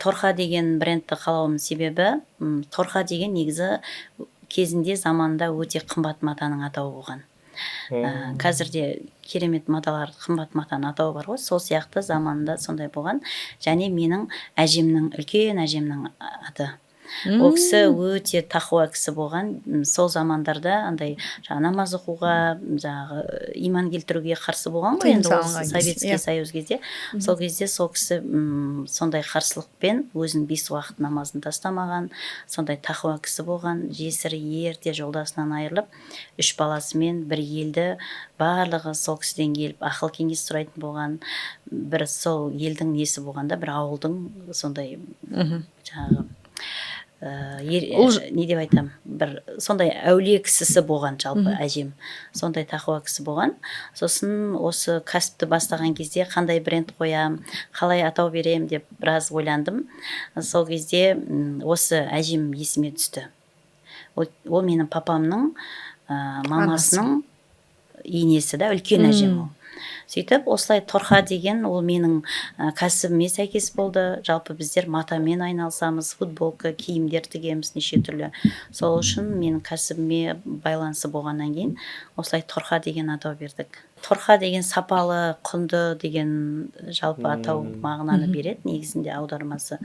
торқа деген брендті қалауымның себебі, торқа деген негізі кезінде заманында өте қымбат матаның атауы болған. Қазірде керемет маталар, қымбат матаның атауы бар ғой, сол сияқты заманында сондай болған. Және менің әжемнің, үлкен әжемнің аты. Ол кісі өте тақуа кісі болған. Сол замандарда андай намаз оқуға, иман келтіруге қарсы болған ғой, енді ол Советский Союз кезде. Сол кезде сол кісі сондай қарсылықпен өзінің 5 уақыт намазын тастамаған, сондай тақуа кісі болған. Жесірі ерте жолдасынан айырылып, 3 баласымен бір елді барлығы сол кісіден келіп ақыл кеңес сұрайтын болған. Бір сол елдің несі болғанда, бір ауылдың сондай жаңағы не деп айтам, бір сондай әулие кісісі болған. Жалпы әжем сондай тақуа кісі болған. Сосын осы кәсіпті бастаған кезде қандай бренд қоям, қалай атау берем деп біраз ойландым. Сол кезде осы әжем есіме түсті. Ол менің папамның мамасының енесі да, үлкен әжем ол. Сөйтіп, осылай торқа деген ол менің кәсібіме сәйкес болды. Жалпы біздер матамен айналысамыз, футболка, киімдер тігеміз неше түрлі. Сол үшін менің кәсібіме байланысы болғаннан кейін осылай торқа деген атау бердік. Торқа деген сапалы, құнды деген жалпы атау мағынаны береді негізінде аудармасы.